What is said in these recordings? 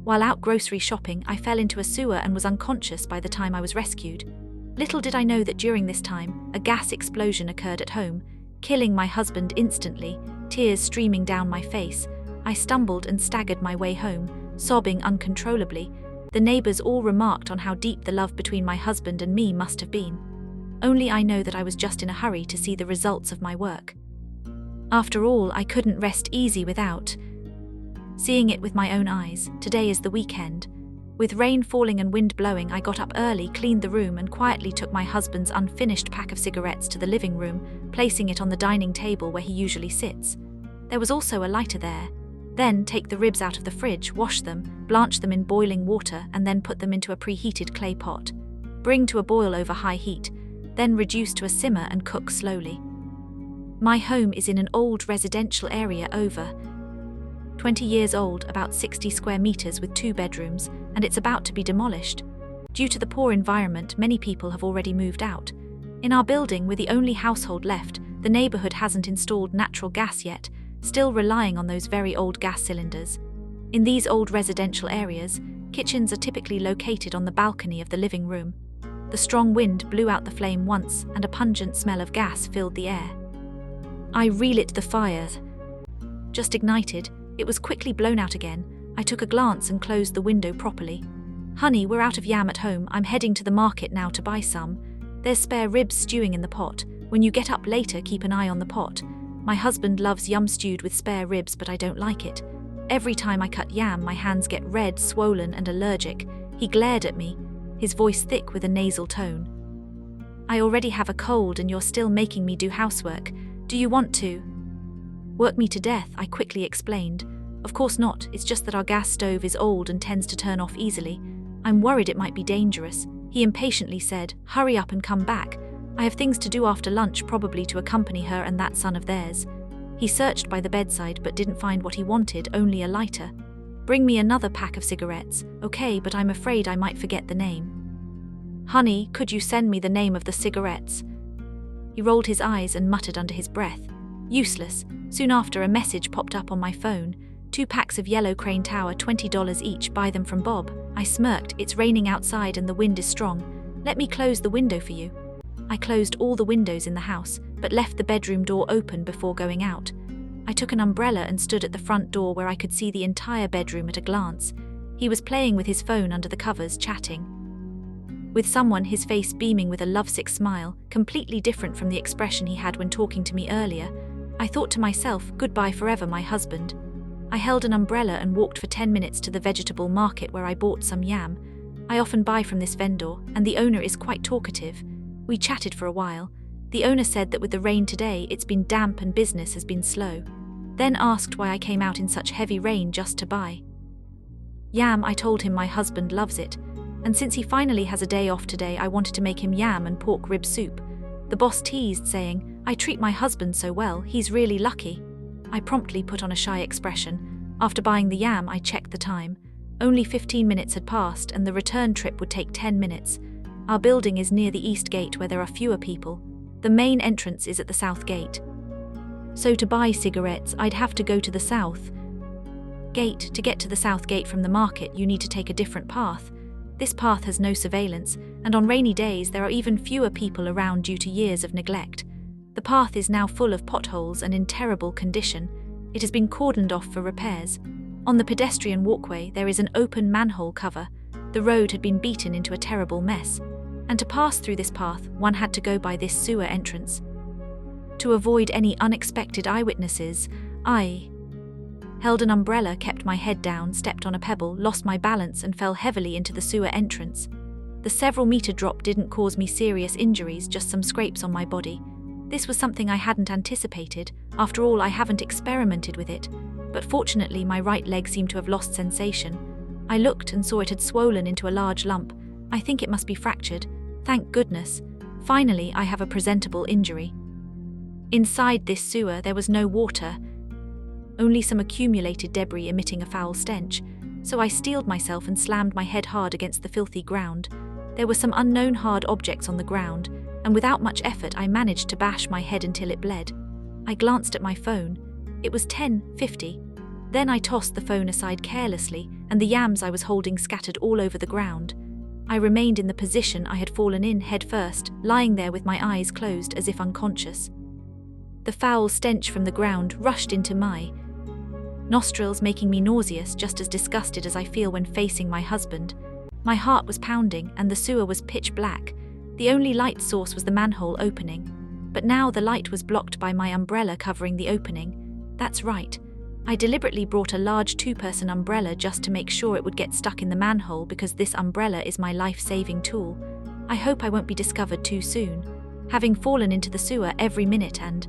While out grocery shopping, I fell into a sewer and was unconscious by the time I was rescued. Little did I know that during this time, a gas explosion occurred at home, killing my husband instantly, tears streaming down my face. I stumbled and staggered my way home, sobbing uncontrollably. The neighbors all remarked on how deep the love between my husband and me must have been. Only I know that I was just in a hurry to see the results of my work. After all, I couldn't rest easy without seeing it with my own eyes. Today is the weekend. With rain falling and wind blowing, I got up early, cleaned the room, and quietly took my husband's unfinished pack of cigarettes to the living room, placing it on the dining table where he usually sits. There was also a lighter there. Then take the ribs out of the fridge, wash them, blanch them in boiling water, and then put them into a preheated clay pot. Bring to a boil over high heat, then reduce to a simmer and cook slowly. My home is in an old residential area over 20 years old, about 60 square meters with 2 bedrooms, and it's about to be demolished. Due to the poor environment, many people have already moved out. In our building, we're the only household left. The neighborhood hasn't installed natural gas yet, still relying on those very old gas cylinders. In these old residential areas, kitchens are typically located on the balcony of the living room. The strong wind blew out the flame once, and a pungent smell of gas filled the air. I relit the fire. Just ignited, it was quickly blown out again. I took a glance and closed the window properly. Honey, we're out of yam at home. I'm heading to the market now to buy some. There's spare ribs stewing in the pot. When you get up later, keep an eye on the pot. My husband loves yum stewed with spare ribs, but I don't like it. Every time I cut yam, my hands get red, swollen, and allergic. He glared at me, his voice thick with a nasal tone. I already have a cold and you're still making me do housework. Do you want to work me to death? I quickly explained. Of course not, it's just that our gas stove is old and tends to turn off easily. I'm worried it might be dangerous. He impatiently said, hurry up and come back. I have things to do after lunch, probably to accompany her and that son of theirs. He searched by the bedside but didn't find what he wanted, only a lighter. Bring me another pack of cigarettes. Okay, but I'm afraid I might forget the name. Honey, could you send me the name of the cigarettes? He rolled his eyes and muttered under his breath. Useless. Soon after, a message popped up on my phone. 2 packs of Yellow Crane Tower, $20 each, buy them from Bob. I smirked. It's raining outside and the wind is strong. Let me close the window for you. I closed all the windows in the house, but left the bedroom door open before going out. I took an umbrella and stood at the front door where I could see the entire bedroom at a glance. He was playing with his phone under the covers, chatting with someone, his face beaming with a lovesick smile, completely different from the expression he had when talking to me earlier. I thought to myself, goodbye forever, my husband. I held an umbrella and walked for 10 minutes to the vegetable market where I bought some yam. I often buy from this vendor, and the owner is quite talkative. We chatted for a while. The owner said that with the rain today, it's been damp and business has been slow. Then asked why I came out in such heavy rain just to buy yam. I told him my husband loves it, and since he finally has a day off today, I wanted to make him yam and pork rib soup. The boss teased, saying, I treat my husband so well, he's really lucky. I promptly put on a shy expression. After buying the yam, I checked the time. Only 15 minutes had passed and the return trip would take 10 minutes. Our building is near the east gate where there are fewer people. The main entrance is at the south gate. So to buy cigarettes, I'd have to go to the south gate. To get to the south gate from the market, you need to take a different path. This path has no surveillance, and on rainy days there are even fewer people around due to years of neglect. The path is now full of potholes and in terrible condition. It has been cordoned off for repairs. On the pedestrian walkway there is an open manhole cover. The road had been beaten into a terrible mess, and to pass through this path one had to go by this sewer entrance. To avoid any unexpected eyewitnesses, I held an umbrella, kept my head down, stepped on a pebble, lost my balance and fell heavily into the sewer entrance. The several-meter drop didn't cause me serious injuries, just some scrapes on my body. This was something I hadn't anticipated. After all, I haven't experimented with it, but fortunately my right leg seemed to have lost sensation. I looked and saw it had swollen into a large lump. I think it must be fractured. Thank goodness. Finally, I have a presentable injury. Inside this sewer there was no water, only some accumulated debris emitting a foul stench, so I steeled myself and slammed my head hard against the filthy ground. There were some unknown hard objects on the ground, and without much effort I managed to bash my head until it bled. I glanced at my phone. It was 10:50. Then I tossed the phone aside carelessly and the yams I was holding scattered all over the ground. I remained in the position I had fallen in head first, lying there with my eyes closed as if unconscious. The foul stench from the ground rushed into my nostrils, making me nauseous, just as disgusted as I feel when facing my husband. My heart was pounding, and the sewer was pitch black. The only light source was the manhole opening. But now the light was blocked by my umbrella covering the opening. That's right. I deliberately brought a large 2-person umbrella just to make sure it would get stuck in the manhole, because this umbrella is my life-saving tool. I hope I won't be discovered too soon. Having fallen into the sewer, every minute and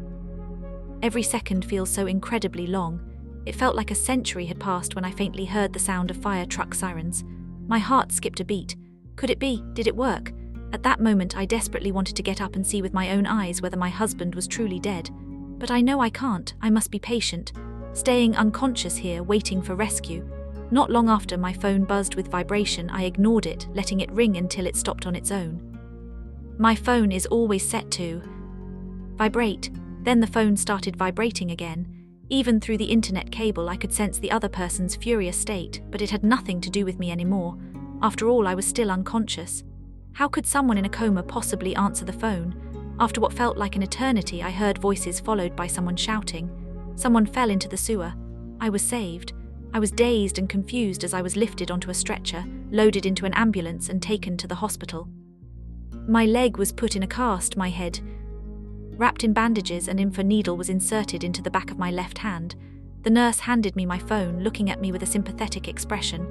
every second feels so incredibly long. It felt like a century had passed when I faintly heard the sound of fire truck sirens. My heart skipped a beat. Could it be? Did it work? At that moment, I desperately wanted to get up and see with my own eyes whether my husband was truly dead. But I know I can't. I must be patient, staying unconscious here, waiting for rescue. Not long after, my phone buzzed with vibration. I ignored it, letting it ring until it stopped on its own. My phone is always set to vibrate. Then the phone started vibrating again. Even through the internet cable, I could sense the other person's furious state, but it had nothing to do with me anymore. After all, I was still unconscious. How could someone in a coma possibly answer the phone? After what felt like an eternity, I heard voices followed by someone shouting. Someone fell into the sewer. I was saved. I was dazed and confused as I was lifted onto a stretcher, loaded into an ambulance and taken to the hospital. My leg was put in a cast, my head wrapped in bandages, and info needle was inserted into the back of my left hand. The nurse handed me my phone, looking at me with a sympathetic expression.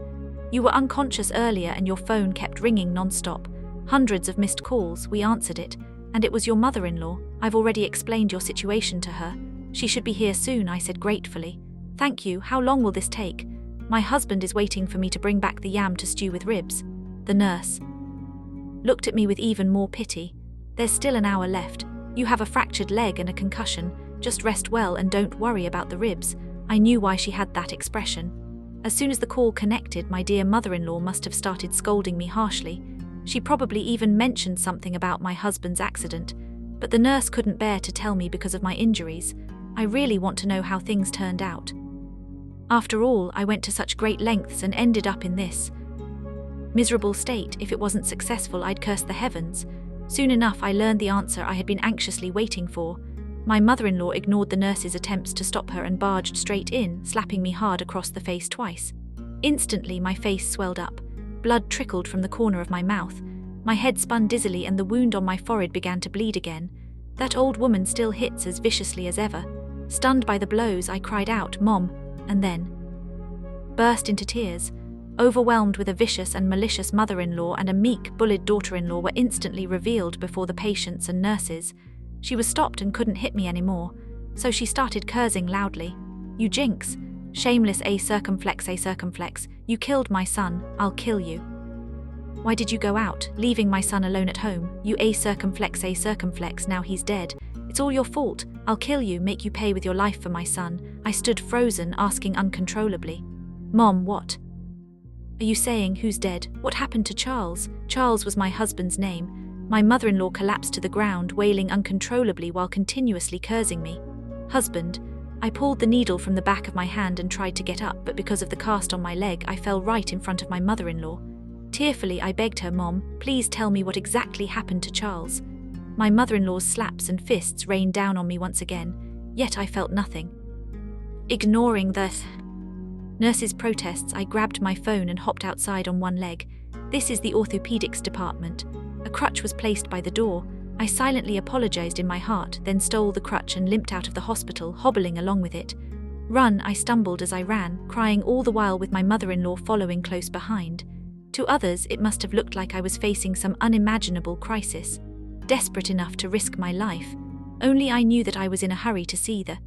You were unconscious earlier and your phone kept ringing non-stop. Hundreds of missed calls. We answered it. And it was your mother-in-law. I've already explained your situation to her. She should be here soon, I said gratefully. Thank you. How long will this take? My husband is waiting for me to bring back the yam to stew with ribs. The nurse looked at me with even more pity. There's still an hour left. You have a fractured leg and a concussion. Just rest well and don't worry about the ribs. I knew why she had that expression. As soon as the call connected, my dear mother-in-law must have started scolding me harshly. She probably even mentioned something about my husband's accident, but the nurse couldn't bear to tell me because of my injuries. I really want to know how things turned out. After all, I went to such great lengths and ended up in this miserable state. If it wasn't successful, I'd curse the heavens. Soon enough, I learned the answer I had been anxiously waiting for. My mother-in-law ignored the nurse's attempts to stop her and barged straight in, slapping me hard across the face twice. Instantly, my face swelled up. Blood trickled from the corner of my mouth. My head spun dizzily and the wound on my forehead began to bleed again. That old woman still hits as viciously as ever. Stunned by the blows, I cried out, "Mom," and then burst into tears. Overwhelmed with a vicious and malicious mother-in-law and a meek, bullied daughter-in-law were instantly revealed before the patients and nurses. She was stopped and couldn't hit me anymore, so she started cursing loudly. "You jinx! Shameless a circumflex, you killed my son, I'll kill you. Why did you go out, leaving my son alone at home? You a circumflex, now he's dead. It's all your fault, I'll kill you, make you pay with your life for my son." I stood frozen, asking uncontrollably, "Mom, what are you saying? Who's dead? What happened to Charles?" Charles was my husband's name. My mother-in-law collapsed to the ground, wailing uncontrollably while continuously cursing me. "Husband." I pulled the needle from the back of my hand and tried to get up, but because of the cast on my leg, I fell right in front of my mother-in-law. Tearfully, I begged her, "Mom, please tell me what exactly happened to Charles." My mother-in-law's slaps and fists rained down on me once again, yet I felt nothing. Ignoring the nurse's protests, I grabbed my phone and hopped outside on one leg. This is the orthopedics department. A crutch was placed by the door. I silently apologized in my heart, then stole the crutch and limped out of the hospital, hobbling along with it. "Run," I stumbled as I ran, crying all the while with my mother-in-law following close behind. To others, it must have looked like I was facing some unimaginable crisis, desperate enough to risk my life. Only I knew that I was in a hurry to see the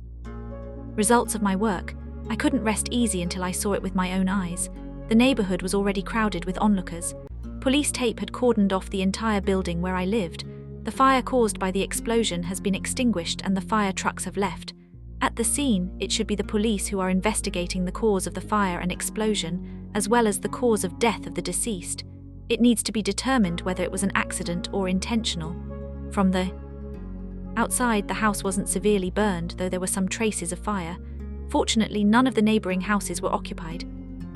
results of my work. I couldn't rest easy until I saw it with my own eyes. The neighborhood was already crowded with onlookers. Police tape had cordoned off the entire building where I lived. The fire caused by the explosion has been extinguished and the fire trucks have left. At the scene, it should be the police who are investigating the cause of the fire and explosion, as well as the cause of death of the deceased. It needs to be determined whether it was an accident or intentional. From the outside, the house wasn't severely burned, though there were some traces of fire. Fortunately, none of the neighboring houses were occupied.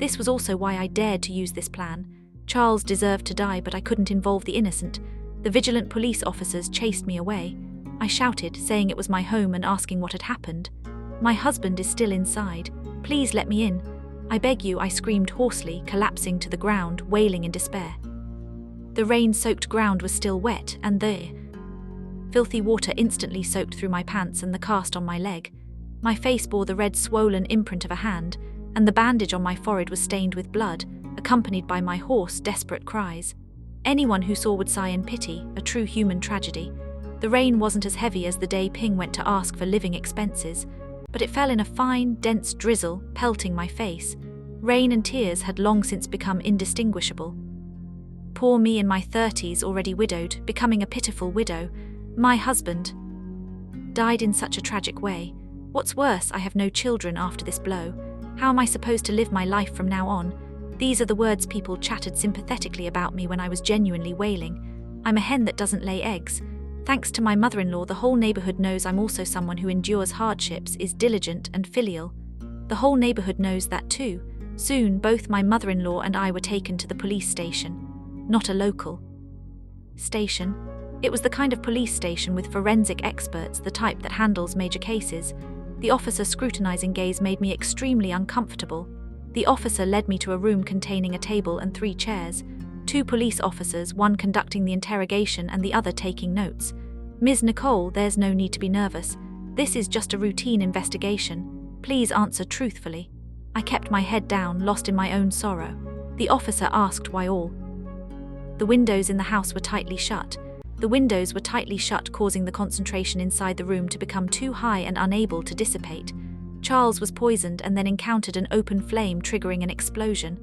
This was also why I dared to use this plan. Charles deserved to die, but I couldn't involve the innocent. The vigilant police officers chased me away. I shouted, saying it was my home and asking what had happened. My husband is still inside. Please let me in. I beg you, I screamed hoarsely, collapsing to the ground, wailing in despair. The rain-soaked ground was still wet, and the filthy water instantly soaked through my pants and the cast on my leg. My face bore the red swollen imprint of a hand, and the bandage on my forehead was stained with blood, accompanied by my hoarse, desperate cries. Anyone who saw would sigh in pity, a true human tragedy. The rain wasn't as heavy as the day Ping went to ask for living expenses, but it fell in a fine, dense drizzle, pelting my face. Rain and tears had long since become indistinguishable. Poor me in my 30s, already widowed, becoming a pitiful widow. My husband died in such a tragic way. What's worse, I have no children after this blow. How am I supposed to live my life from now on? These are the words people chattered sympathetically about me when I was genuinely wailing. I'm a hen that doesn't lay eggs. Thanks to my mother-in-law, the whole neighborhood knows I'm also someone who endures hardships, is diligent and filial. The whole neighborhood knows that too. Soon, both my mother-in-law and I were taken to the police station. Not a local station. It was the kind of police station with forensic experts, the type that handles major cases. The officer's scrutinizing gaze made me extremely uncomfortable. The officer led me to a room containing a table and 3 chairs. 2 police officers, one conducting the interrogation and the other taking notes. Ms. Nicole, there's no need to be nervous. This is just a routine investigation. Please answer truthfully. I kept my head down, lost in my own sorrow. The officer asked why all the windows in the house were tightly shut. The windows were tightly shut, causing the concentration inside the room to become too high and unable to dissipate. Charles was poisoned and then encountered an open flame, triggering an explosion.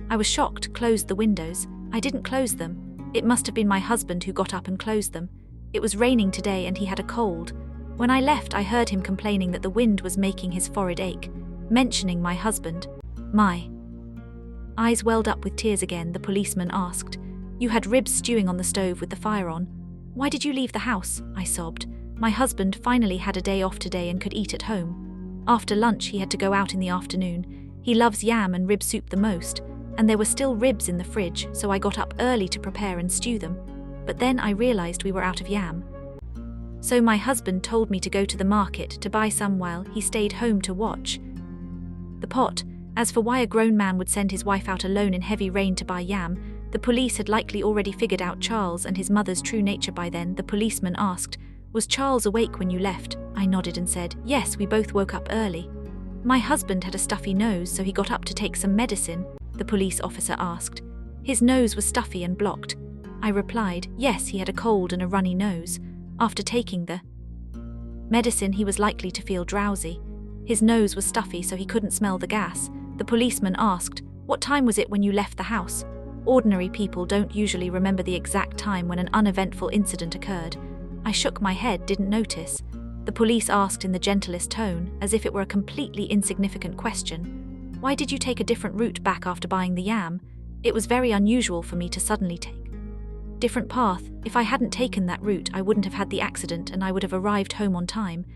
I was shocked, closed the windows. I didn't close them. It must have been my husband who got up and closed them. It was raining today and he had a cold. When I left, I heard him complaining that the wind was making his forehead ache. Mentioning my husband. My eyes welled up with tears again. The policeman asked, "You had ribs stewing on the stove with the fire on. Why did you leave the house?" I sobbed. My husband finally had a day off today and could eat at home. After lunch, he had to go out in the afternoon. He loves yam and rib soup the most, and there were still ribs in the fridge, so I got up early to prepare and stew them. But then I realized we were out of yam. So my husband told me to go to the market to buy some while he stayed home to watch the pot. As for why a grown man would send his wife out alone in heavy rain to buy yam, the police had likely already figured out Charles and his mother's true nature by then. The policeman asked, "Was Charles awake when you left?" I nodded and said, "Yes, we both woke up early." "My husband had a stuffy nose, so he got up to take some medicine," the police officer asked. "His nose was stuffy and blocked." I replied, "Yes, he had a cold and a runny nose. After taking the medicine, he was likely to feel drowsy. His nose was stuffy, so he couldn't smell the gas." The policeman asked, "What time was it when you left the house?" Ordinary people don't usually remember the exact time when an uneventful incident occurred. I shook my head, didn't notice. The police asked in the gentlest tone, as if it were a completely insignificant question, "Why did you take a different route back after buying the yam?" It was very unusual for me to suddenly take different path. If I hadn't taken that route, I wouldn't have had the accident and I would have arrived home on time.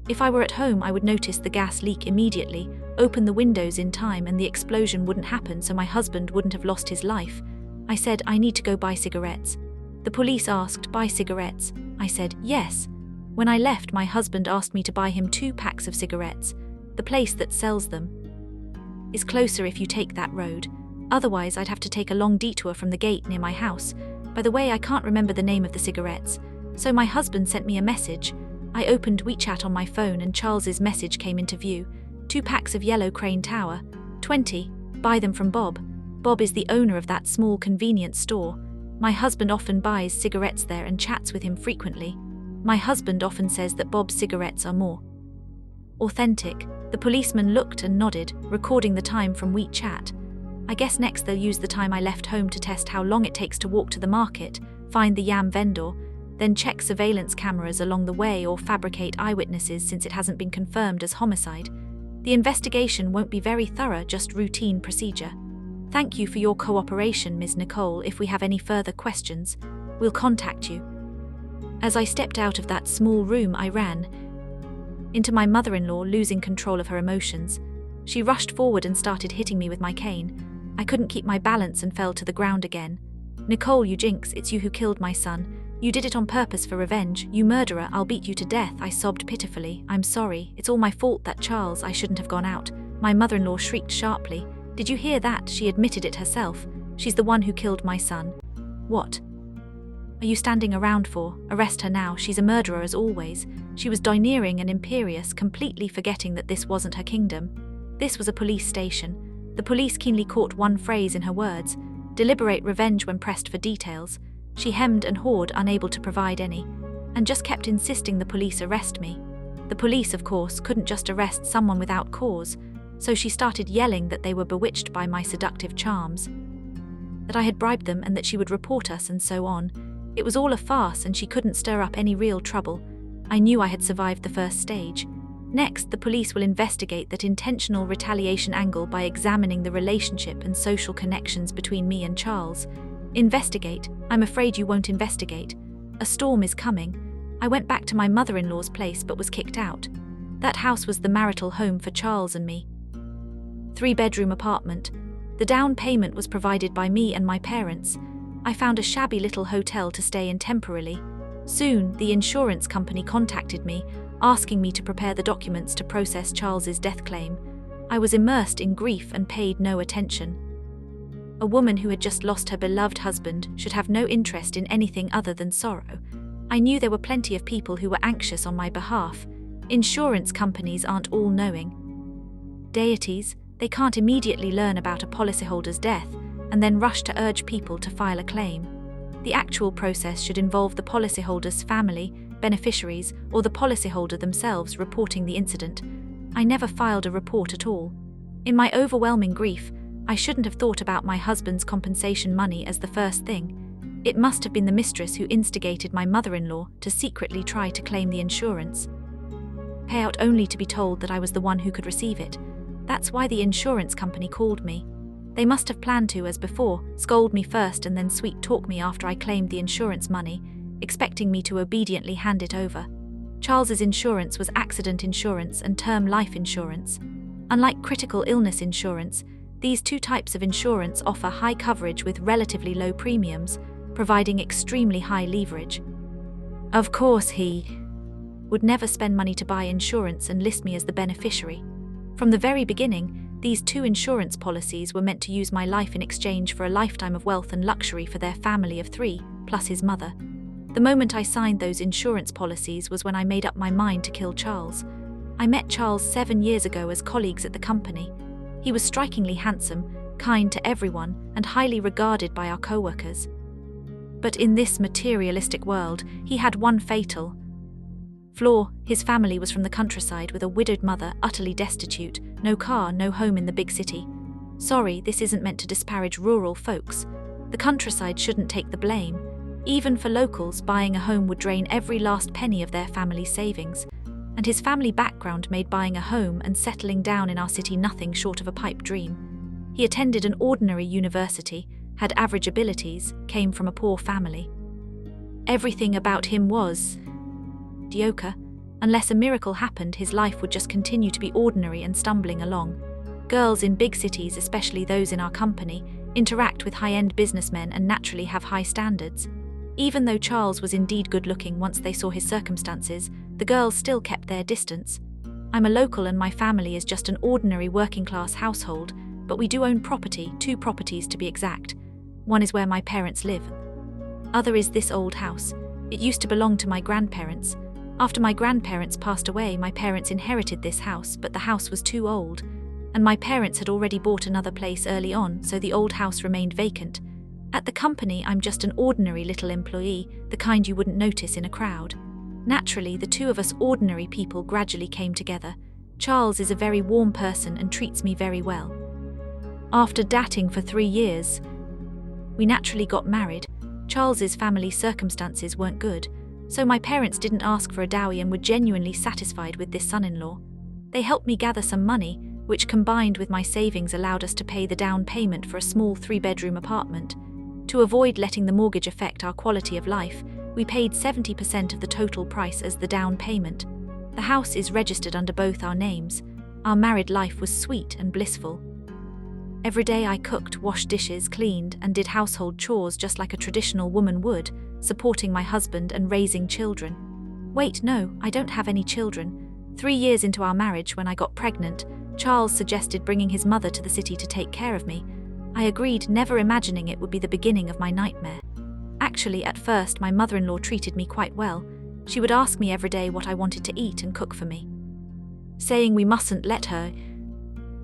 If I were at home, I would notice the gas leak immediately, open the windows in time, and the explosion wouldn't happen, so my husband wouldn't have lost his life. I said, "I need to go buy cigarettes." The police asked, "Buy cigarettes?" I said, "Yes." When I left, my husband asked me to buy him 2 packs of cigarettes. The place that sells them is closer if you take that road. Otherwise, I'd have to take a long detour from the gate near my house. By the way, I can't remember the name of the cigarettes. So my husband sent me a message. I opened WeChat on my phone and Charles's message came into view. 2 packs of Yellow Crane Tower. 20. Buy them from Bob. Bob is the owner of that small convenience store. My husband often buys cigarettes there and chats with him frequently. My husband often says that Bob's cigarettes are more authentic. The policeman looked and nodded, recording the time from WeChat. I guess next they'll use the time I left home to test how long it takes to walk to the market, find the yam vendor, then check surveillance cameras along the way or fabricate eyewitnesses since it hasn't been confirmed as homicide. The investigation won't be very thorough, just routine procedure. Thank you for your cooperation, Ms. Nicole. If we have any further questions, we'll contact you. As I stepped out of that small room, I ran into my mother-in-law, losing control of her emotions. She rushed forward and started hitting me with my cane. I couldn't keep my balance and fell to the ground again. "Nicole, you jinx, it's you who killed my son. You did it on purpose for revenge. You murderer, I'll beat you to death," I sobbed pitifully. "I'm sorry. It's all my fault, that Charles. I shouldn't have gone out." My mother-in-law shrieked sharply. "Did you hear that? She admitted it herself. She's the one who killed my son." "What are you standing around for? Arrest her now. She's a murderer as always." She was domineering and imperious, completely forgetting that this wasn't her kingdom. This was a police station. The police keenly caught one phrase in her words: deliberate revenge when pressed for details. She hemmed and hawed, unable to provide any, and just kept insisting the police arrest me. The police, of course, couldn't just arrest someone without cause, so she started yelling that they were bewitched by my seductive charms, that I had bribed them and that she would report us and so on. It was all a farce and she couldn't stir up any real trouble. I knew I had survived the first stage. Next, the police will investigate that intentional retaliation angle by examining the relationship and social connections between me and Charles. Investigate? I'm afraid you won't investigate. A storm is coming. I went back to my mother-in-law's place but was kicked out. That house was the marital home for Charles and me. 3-bedroom apartment. The down payment was provided by me and my parents. I found a shabby little hotel to stay in temporarily. Soon, the insurance company contacted me, asking me to prepare the documents to process Charles's death claim. I was immersed in grief and paid no attention. A woman who had just lost her beloved husband should have no interest in anything other than sorrow. I knew there were plenty of people who were anxious on my behalf. Insurance companies aren't all-knowing. Deities, they can't immediately learn about a policyholder's death and then rush to urge people to file a claim. The actual process should involve the policyholder's family, beneficiaries, or the policyholder themselves reporting the incident. I never filed a report at all. In my overwhelming grief, I shouldn't have thought about my husband's compensation money as the first thing. It must have been the mistress who instigated my mother-in-law to secretly try to claim the insurance. Payout only to be told that I was the one who could receive it. That's why the insurance company called me. They must have planned to, as before, scold me first and then sweet-talk me after I claimed the insurance money, expecting me to obediently hand it over. Charles's insurance was accident insurance and term life insurance. Unlike critical illness insurance, these two types of insurance offer high coverage with relatively low premiums, providing extremely high leverage. Of course, he would never spend money to buy insurance and list me as the beneficiary. From the very beginning, these two insurance policies were meant to use my life in exchange for a lifetime of wealth and luxury for their family of 3, plus his mother. The moment I signed those insurance policies was when I made up my mind to kill Charles. I met Charles 7 years ago as colleagues at the company. He was strikingly handsome, kind to everyone, and highly regarded by our co-workers. But in this materialistic world, he had one fatal flaw. His family was from the countryside with a widowed mother, utterly destitute, no car, no home in the big city. Sorry, this isn't meant to disparage rural folks. The countryside shouldn't take the blame. Even for locals, buying a home would drain every last penny of their family's savings. And his family background made buying a home and settling down in our city nothing short of a pipe dream. He attended an ordinary university, had average abilities, came from a poor family. Everything about him was mediocre. Unless a miracle happened, his life would just continue to be ordinary and stumbling along. Girls in big cities, especially those in our company, interact with high-end businessmen and naturally have high standards. Even though Charles was indeed good-looking once they saw his circumstances, the girls still kept their distance. I'm a local and my family is just an ordinary working-class household, but we do own property, 2 properties to be exact. One is where my parents live. Other is this old house. It used to belong to my grandparents. After my grandparents passed away, my parents inherited this house, but the house was too old, and my parents had already bought another place early on, so the old house remained vacant. At the company, I'm just an ordinary little employee, the kind you wouldn't notice in a crowd. Naturally, the two of us ordinary people gradually came together. Charles is a very warm person and treats me very well. After dating for 3 years, we naturally got married. Charles's family circumstances weren't good, so my parents didn't ask for a dowry and were genuinely satisfied with this son-in-law. They helped me gather some money, which combined with my savings allowed us to pay the down payment for a small 3-bedroom apartment. To avoid letting the mortgage affect our quality of life, we paid 70% of the total price as the down payment. The house is registered under both our names. Our married life was sweet and blissful. Every day I cooked, washed dishes, cleaned, and did household chores just like a traditional woman would, supporting my husband and raising children. Wait, no, I don't have any children. 3 years into our marriage, when I got pregnant, Charles suggested bringing his mother to the city to take care of me. I agreed, never imagining it would be the beginning of my nightmare. Actually, at first, my mother-in-law treated me quite well. She would ask me every day what I wanted to eat and cook for me, saying we mustn't let her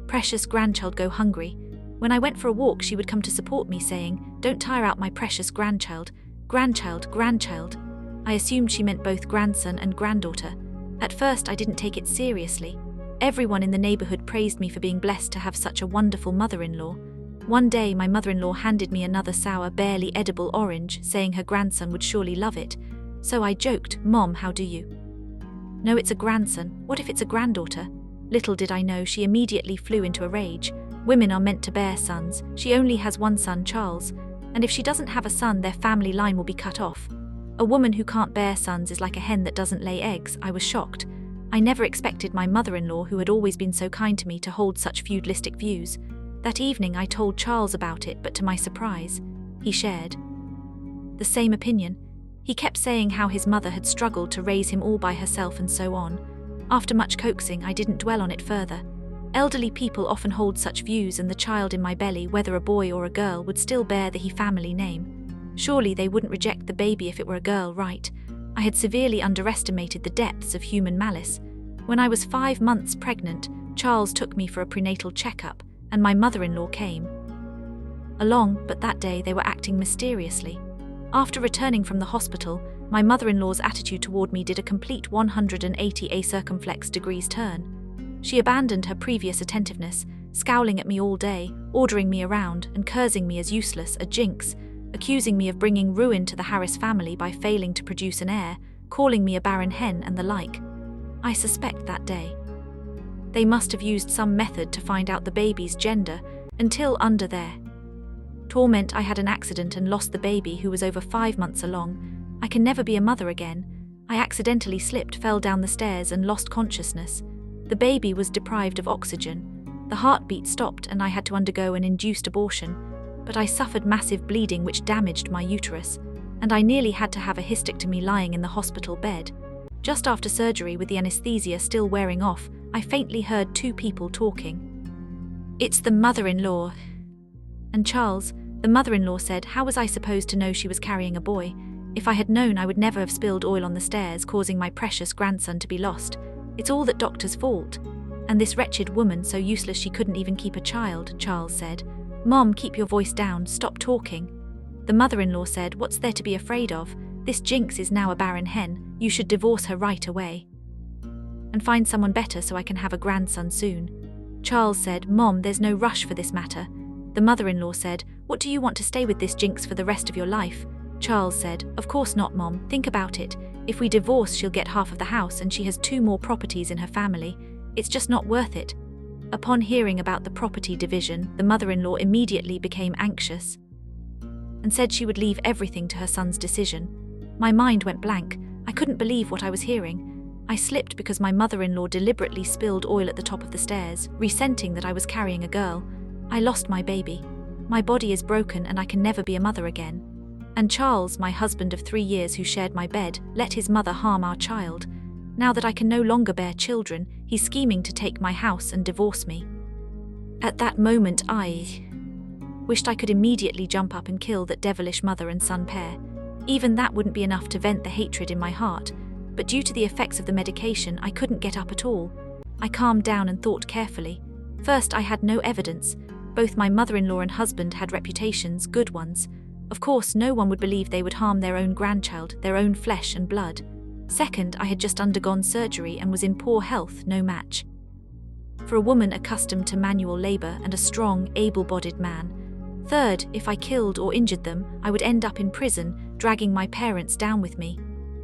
precious grandchild go hungry. When I went for a walk, she would come to support me, saying, "Don't tire out my precious grandchild. Grandchild, grandchild." I assumed she meant both grandson and granddaughter. At first, I didn't take it seriously. Everyone in the neighborhood praised me for being blessed to have such a wonderful mother-in-law. One day, my mother-in-law handed me another sour, barely edible orange, saying her grandson would surely love it. So I joked, "Mom, how do you know it's a grandson? What if it's a granddaughter?" Little did I know, she immediately flew into a rage. Women are meant to bear sons. She only has one son, Charles, and if she doesn't have a son, their family line will be cut off. A woman who can't bear sons is like a hen that doesn't lay eggs. I was shocked. I never expected my mother-in-law, who had always been so kind to me, to hold such feudalistic views. That evening I told Charles about it, but to my surprise, he shared the same opinion. He kept saying how his mother had struggled to raise him all by herself and so on. After much coaxing, I didn't dwell on it further. Elderly people often hold such views, and the child in my belly, whether a boy or a girl, would still bear the he family name. Surely they wouldn't reject the baby if it were a girl, right? I had severely underestimated the depths of human malice. When I was 5 months pregnant, Charles took me for a prenatal checkup, and my mother-in-law came along, but that day they were acting mysteriously. After returning from the hospital, my mother-in-law's attitude toward me did a complete 180 circumflex degrees turn. She abandoned her previous attentiveness, scowling at me all day, ordering me around, and cursing me as useless, a jinx, accusing me of bringing ruin to the Harris family by failing to produce an heir, calling me a barren hen and the like. I suspect that day they must have used some method to find out the baby's gender, until under their torment I had an accident and lost the baby, who was over 5 months along. I can never be a mother again. I accidentally slipped, fell down the stairs and lost consciousness. The baby was deprived of oxygen. The heartbeat stopped and I had to undergo an induced abortion, but I suffered massive bleeding which damaged my uterus, and I nearly had to have a hysterectomy lying in the hospital bed. Just after surgery, with the anesthesia still wearing off, I faintly heard 2 people talking. "It's the mother-in-law." And Charles, the mother-in-law, said, "How was I supposed to know she was carrying a boy? If I had known, I would never have spilled oil on the stairs, causing my precious grandson to be lost. It's all that doctor's fault. And this wretched woman, so useless she couldn't even keep a child," Charles said. "Mom, keep your voice down, stop talking." The mother-in-law said, "What's there to be afraid of? This jinx is now a barren hen. You should divorce her right away and find someone better so I can have a grandson soon." Charles said, "Mom, there's no rush for this matter." The mother-in-law said, "What, do you want to stay with this jinx for the rest of your life?" Charles said, "Of course not, Mom. Think about it. If we divorce, she'll get half of the house and she has 2 more properties in her family. It's just not worth it." Upon hearing about the property division, the mother-in-law immediately became anxious and said she would leave everything to her son's decision. My mind went blank. I couldn't believe what I was hearing. I slipped because my mother-in-law deliberately spilled oil at the top of the stairs, resenting that I was carrying a girl. I lost my baby. My body is broken and I can never be a mother again. And Charles, my husband of 3 years who shared my bed, let his mother harm our child. Now that I can no longer bear children, he's scheming to take my house and divorce me. At that moment I wished I could immediately jump up and kill that devilish mother and son pair. Even that wouldn't be enough to vent the hatred in my heart, but due to the effects of the medication, I couldn't get up at all. I calmed down and thought carefully. First, I had no evidence. Both my mother-in-law and husband had reputations, good ones. Of course, no one would believe they would harm their own grandchild, their own flesh and blood. Second, I had just undergone surgery and was in poor health, no match for a woman accustomed to manual labor and a strong, able-bodied man. Third, if I killed or injured them, I would end up in prison, dragging my parents down with me.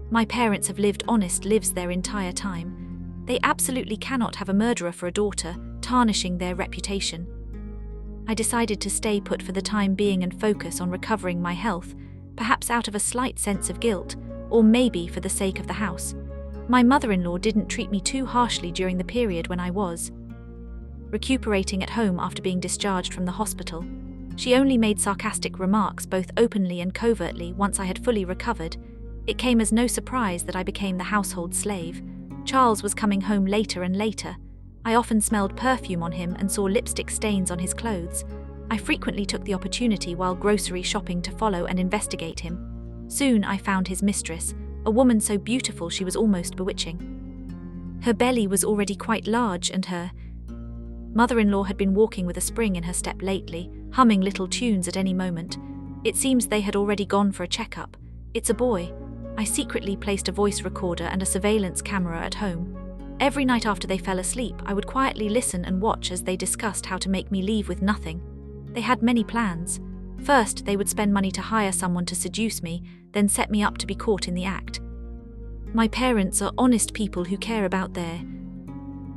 My parents have lived honest lives their entire time. They absolutely cannot have a murderer for a daughter, tarnishing their reputation. I decided to stay put for the time being and focus on recovering my health, perhaps out of a slight sense of guilt, or maybe for the sake of the house. My mother-in-law didn't treat me too harshly during the period when I was recuperating at home after being discharged from the hospital. She only made sarcastic remarks both openly and covertly once I had fully recovered. It came as no surprise that I became the household slave. Charles was coming home later and later. I often smelled perfume on him and saw lipstick stains on his clothes. I frequently took the opportunity while grocery shopping to follow and investigate him. Soon I found his mistress, a woman so beautiful she was almost bewitching. Her belly was already quite large and her mother-in-law had been walking with a spring in her step lately, humming little tunes at any moment. It seems they had already gone for a checkup. It's a boy. I secretly placed a voice recorder and a surveillance camera at home. Every night after they fell asleep, I would quietly listen and watch as they discussed how to make me leave with nothing. They had many plans. First, they would spend money to hire someone to seduce me, then set me up to be caught in the act. My parents are honest people who care about their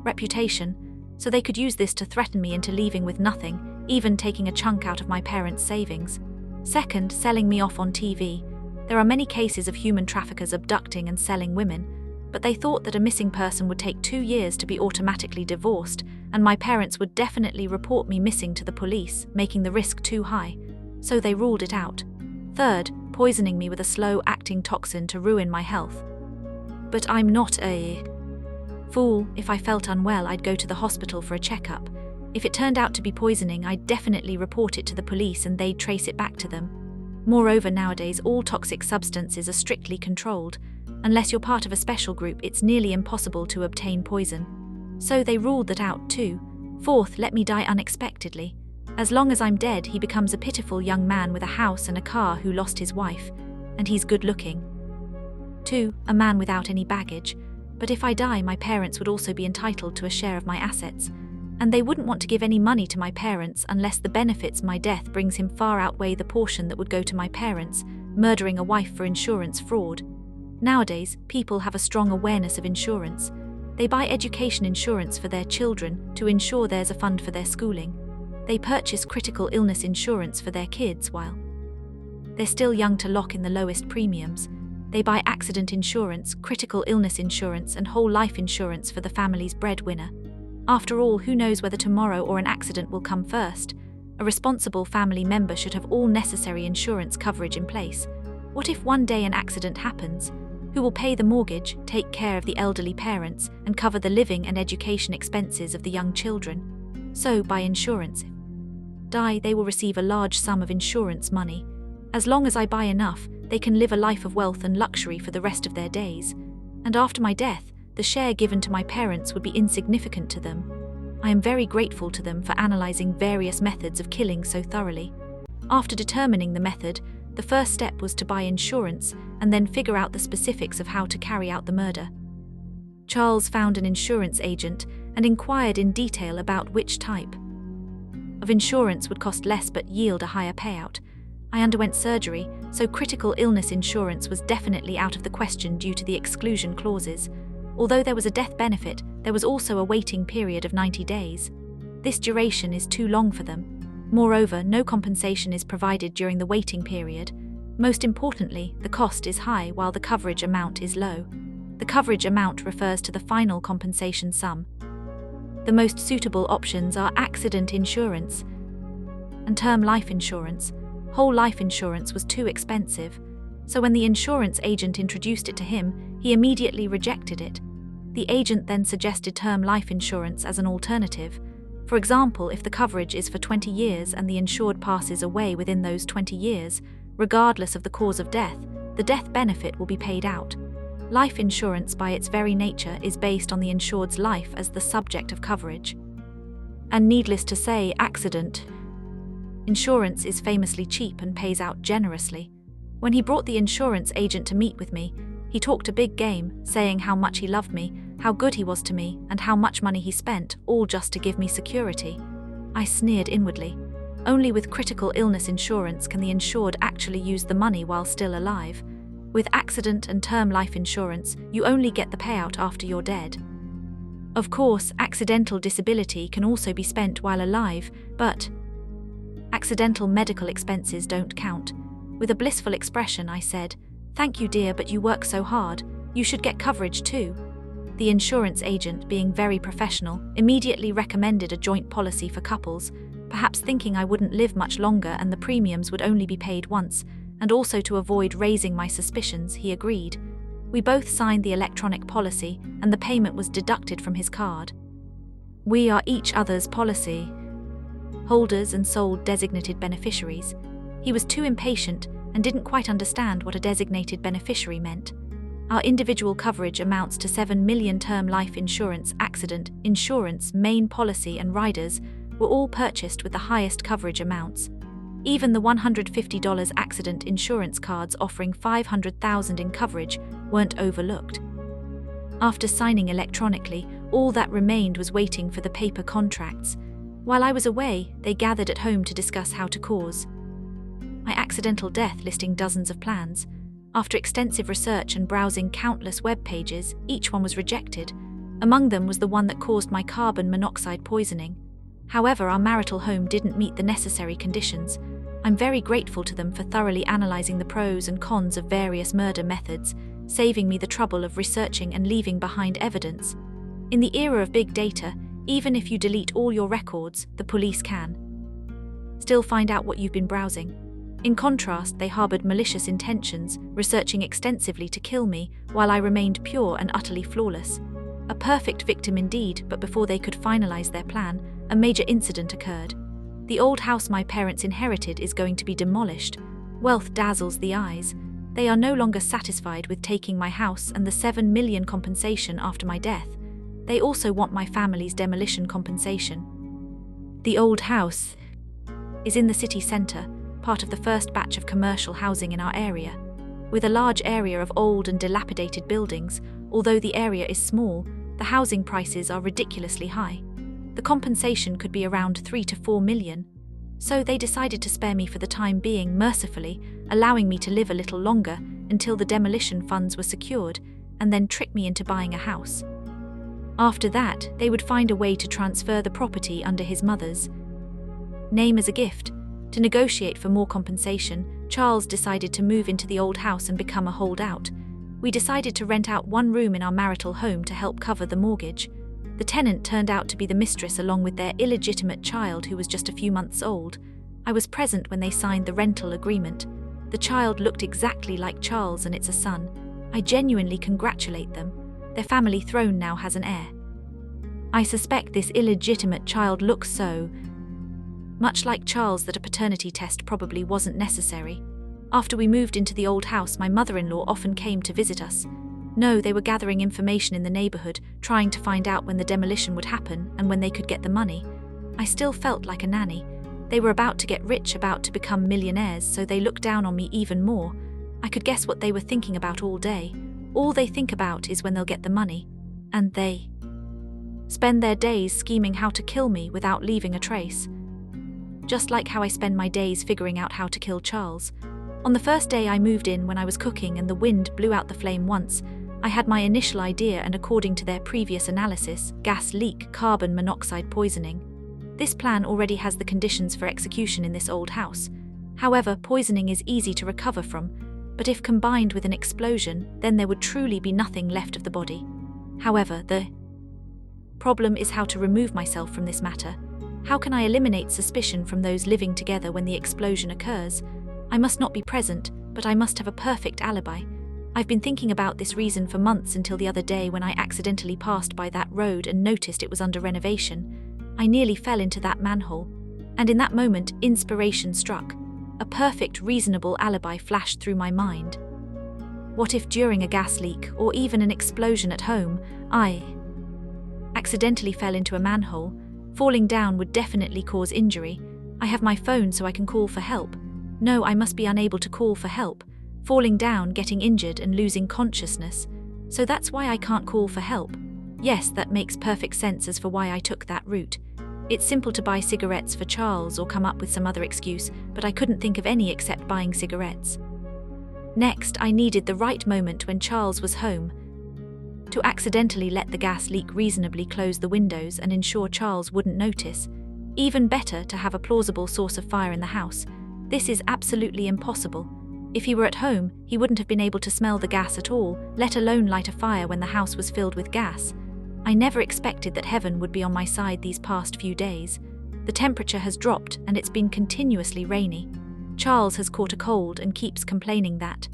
reputation, so they could use this to threaten me into leaving with nothing, even taking a chunk out of my parents' savings. Second, selling me off on TV. There are many cases of human traffickers abducting and selling women, but they thought that a missing person would take 2 years to be automatically divorced, and my parents would definitely report me missing to the police, making the risk too high. So they ruled it out. Third, poisoning me with a slow-acting toxin to ruin my health. But I'm not a fool. If I felt unwell, I'd go to the hospital for a checkup. If it turned out to be poisoning, I'd definitely report it to the police and they'd trace it back to them. Moreover, nowadays all toxic substances are strictly controlled. Unless you're part of a special group, it's nearly impossible to obtain poison. So they ruled that out too. Fourth, let me die unexpectedly. As long as I'm dead, he becomes a pitiful young man with a house and a car who lost his wife, and he's good looking. 2, a man without any baggage. But if I die, my parents would also be entitled to a share of my assets, and they wouldn't want to give any money to my parents unless the benefits my death brings him far outweigh the portion that would go to my parents, murdering a wife for insurance fraud. Nowadays, people have a strong awareness of insurance. They buy education insurance for their children to ensure there's a fund for their schooling. They purchase critical illness insurance for their kids while they're still young to lock in the lowest premiums. They buy accident insurance, critical illness insurance, and whole life insurance for the family's breadwinner. After all, who knows whether tomorrow or an accident will come first? A responsible family member should have all necessary insurance coverage in place. What if one day an accident happens? Who will pay the mortgage, take care of the elderly parents, and cover the living and education expenses of the young children? So, by insurance, if I die, they will receive a large sum of insurance money. As long as I buy enough, they can live a life of wealth and luxury for the rest of their days. And after my death, the share given to my parents would be insignificant to them. I am very grateful to them for analyzing various methods of killing so thoroughly. After determining the method, the first step was to buy insurance and then figure out the specifics of how to carry out the murder. Charles found an insurance agent and inquired in detail about which type of insurance would cost less but yield a higher payout. I underwent surgery, so critical illness insurance was definitely out of the question due to the exclusion clauses. Although there was a death benefit, there was also a waiting period of 90 days. This duration is too long for them. Moreover, no compensation is provided during the waiting period. Most importantly, the cost is high while the coverage amount is low. The coverage amount refers to the final compensation sum. The most suitable options are accident insurance and term life insurance. Whole life insurance was too expensive, so when the insurance agent introduced it to him, he immediately rejected it. The agent then suggested term life insurance as an alternative. For example, if the coverage is for 20 years and the insured passes away within those 20 years, regardless of the cause of death, the death benefit will be paid out. Life insurance, by its very nature, is based on the insured's life as the subject of coverage. And needless to say, accident insurance is famously cheap and pays out generously. When he brought the insurance agent to meet with me, he talked a big game, saying how much he loved me, how good he was to me, and how much money he spent, all just to give me security. I sneered inwardly. Only with critical illness insurance can the insured actually use the money while still alive. With accident and term life insurance, you only get the payout after you're dead. Of course, accidental disability can also be spent while alive, but accidental medical expenses don't count. With a blissful expression, I said, "Thank you, dear, but you work so hard. You should get coverage too." The insurance agent, being very professional, immediately recommended a joint policy for couples, perhaps thinking I wouldn't live much longer and the premiums would only be paid once, and also to avoid raising my suspicions, he agreed. We both signed the electronic policy, and the payment was deducted from his card. We are each other's policy holders and sole designated beneficiaries. He was too impatient and didn't quite understand what a designated beneficiary meant. Our individual coverage amounts to 7 million term life insurance, accident insurance, main policy and riders were all purchased with the highest coverage amounts. Even the $150 accident insurance cards offering $500,000 in coverage weren't overlooked. After signing electronically, all that remained was waiting for the paper contracts. While I was away, they gathered at home to discuss how to cause my accidental death, listing dozens of plans. After extensive research and browsing countless web pages, each one was rejected. Among them was the one that caused my carbon monoxide poisoning. However, our marital home didn't meet the necessary conditions. I'm very grateful to them for thoroughly analyzing the pros and cons of various murder methods, saving me the trouble of researching and leaving behind evidence. In the era of big data, even if you delete all your records, the police can still find out what you've been browsing. In contrast, they harbored malicious intentions, researching extensively to kill me while I remained pure and utterly flawless. A perfect victim indeed, but before they could finalize their plan, a major incident occurred. The old house my parents inherited is going to be demolished. Wealth dazzles the eyes. They are no longer satisfied with taking my house and the 7 million compensation after my death. They also want my family's demolition compensation. The old house is in the city centre, part of the first batch of commercial housing in our area. With a large area of old and dilapidated buildings, although the area is small, the housing prices are ridiculously high. The compensation could be around 3 to 4 million. So they decided to spare me for the time being, mercifully, allowing me to live a little longer until the demolition funds were secured, and then trick me into buying a house. After that, they would find a way to transfer the property under his mother's name as a gift. To negotiate for more compensation, Charles decided to move into the old house and become a holdout. We decided to rent out one room in our marital home to help cover the mortgage. The tenant turned out to be the mistress along with their illegitimate child who was just a few months old. I was present when they signed the rental agreement. The child looked exactly like Charles and it's a son. I genuinely congratulate them. Their family throne now has an heir. I suspect this illegitimate child looks so much like Charles that a paternity test probably wasn't necessary. After we moved into the old house, my mother-in-law often came to visit us. No, they were gathering information in the neighborhood, trying to find out when the demolition would happen and when they could get the money. I still felt like a nanny. They were about to get rich, about to become millionaires, so they looked down on me even more. I could guess what they were thinking about all day. All they think about is when they'll get the money. And they spend their days scheming how to kill me without leaving a trace. Just like how I spend my days figuring out how to kill Charles. On the first day I moved in, when I was cooking and the wind blew out the flame once, I had my initial idea, and according to their previous analysis, gas leak, carbon monoxide poisoning. This plan already has the conditions for execution in this old house. However, poisoning is easy to recover from, but if combined with an explosion, then there would truly be nothing left of the body. However, the problem is how to remove myself from this matter. How can I eliminate suspicion from those living together when the explosion occurs? I must not be present, but I must have a perfect alibi. I've been thinking about this reason for months, until the other day when I accidentally passed by that road and noticed it was under renovation. I nearly fell into that manhole. And in that moment, inspiration struck. A perfect, reasonable alibi flashed through my mind. What if during a gas leak, or even an explosion at home, I accidentally fell into a manhole? Falling down would definitely cause injury. I have my phone so I can call for help. No, I must be unable to call for help. Falling down, getting injured and losing consciousness. So that's why I can't call for help. Yes, that makes perfect sense as for why I took that route. It's simple to buy cigarettes for Charles or come up with some other excuse, but I couldn't think of any except buying cigarettes. Next, I needed the right moment when Charles was home to accidentally let the gas leak reasonably close the windows and ensure Charles wouldn't notice. Even better, to have a plausible source of fire in the house. This is absolutely impossible. If he were at home, he wouldn't have been able to smell the gas at all, let alone light a fire when the house was filled with gas. I never expected that heaven would be on my side these past few days. The temperature has dropped and it's been continuously rainy. Charles has caught a cold and keeps complaining that